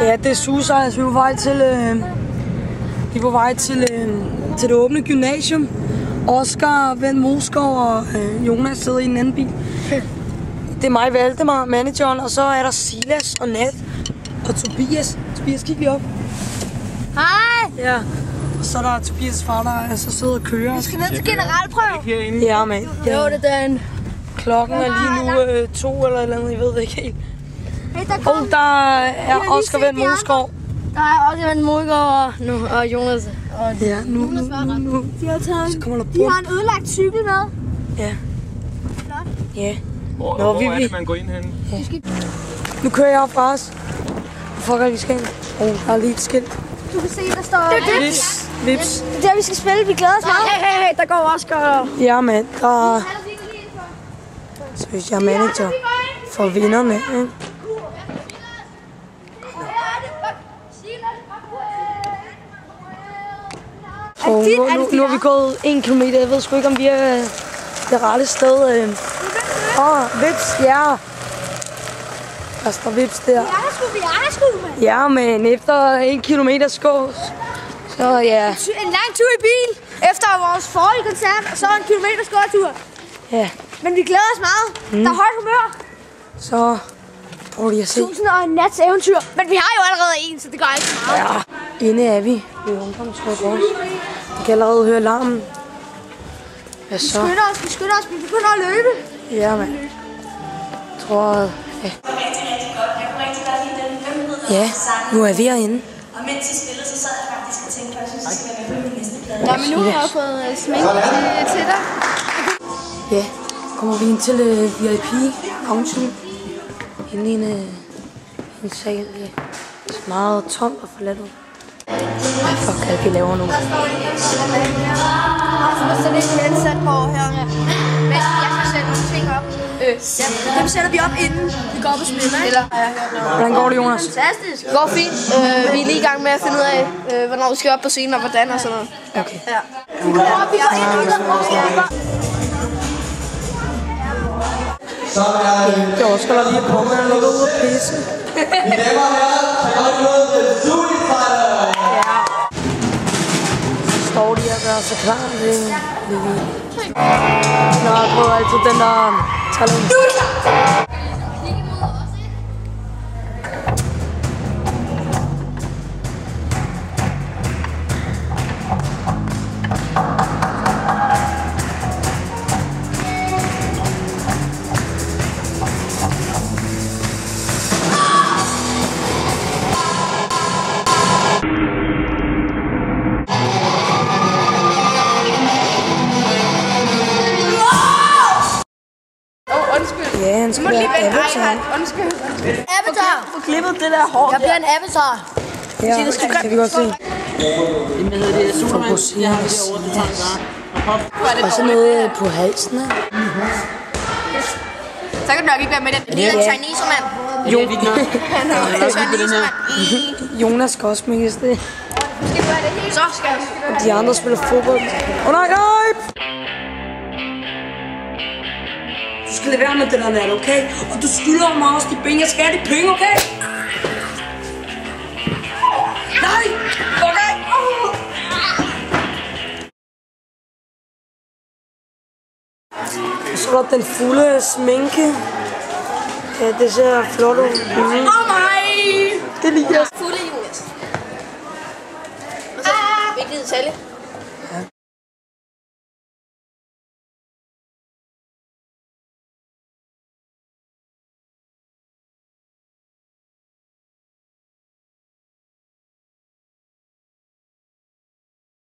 Ja, det er Suicide. Vi er på vej til det åbne gymnasium. Oscar, Vend Moskov og Jonas sidder i en anden bil. Det er mig, Valdemar, manageren, og så er der Silas og Nat og Tobias. Tobias, kig lige op. Hej! Ja, og så er der Tobias' far, der så sidder og kører. Vi skal ned til generalprøve. Ja, mand. Jo, det er den. Klokken er lige nu 2 eller et eller andet, jeg ved det ikke helt. Hey, der er Oscar Vend Moskov. Der er også Vend Moskov og Jonas. Ja, nu. De har taget Så kommer der de har en ødelagt cykel med. Ja. Flot. Ja. Hvor er det, man går ind henne? Ja. Nu kører jeg op fra os. Hvor fuck er vi skal ind? Der er lige et skilt. Du kan se, der står... Vips. Det er der, vi skal spille. Vi glæder os meget. Hey, der går Oscar. Ja, mand. Så hvis jeg er manager for vinderne, ikke? Og nu er vi gået 1 kilometer. Jeg ved sgu ikke, om vi er det rette sted. Vips, ja. Der står Vips der. Vi er sgu, mand. Ja, men efter 1 kilometer skås. Så ja. En lang tur i bil. Efter vores forrige koncert, og så en kilometer skåretur. Ja. Men vi glæder os meget. Der er højt humør. Så prøv lige at se. 1000 og en nats eventyr. Men vi har jo allerede en, så det gør ikke så meget. Ja, inde er vi ved ungdomsrådet også. Vi kan allerede høre larmen. Hvad så? Vi skynder os. Vi begynder at løbe. Ja, mand. Jeg tror, ja. Rigtig godt. Jeg kunne rigtig godt lide den. Hvem hedder Ja, nu er vi herinde. Og mens I spillede, så sad jeg faktisk og tænkte, at jeg synes, det skal være min næste plade. Nå, men nu har jeg fået smink til dig. Ja, kommer vi ind til VIP-loungen. Inde i en sal. Meget tom og forladt. Hvad fuck er det, vi laver nu? Så det er en ansat på her. Men jeg skal sætte nogle ting op. Dem sætter vi op inden vi går op og spiller, ikke? Hvordan går det, Jonas? Fantastisk. Det går fint. Vi er lige i gang med at finde ud af, hvornår vi skal op på scenen og hvordan og sådan noget. Okay. Ja. Vi går ind og Det er også godt lige på, men han ligger ude og pisse. Så står de og gør sig klar. Det er lige vildt. Nå, jeg prøver altid den der talent. Ja, han skal være avatar. Avatar! Få klippet det der hår. Jeg bliver en avatar. Ja, det kan vi godt se. Og så noget på halsen. Så kan du nok ikke være med det. Det er en Chinese mand. Jonas skal også smækkes det. Skal du have det hele? Så skal jeg. De andre spiller fodbold. Nej! Du skal lade være med det der nat, okay? Og du skylder mig også de penge. Jeg skal have de penge, okay? Nej! Okay! Så er der den fulde sminke. Ja, det ser flot ud. Nej! Det liger jeg. Fulde Jonas. Vigtig detalje.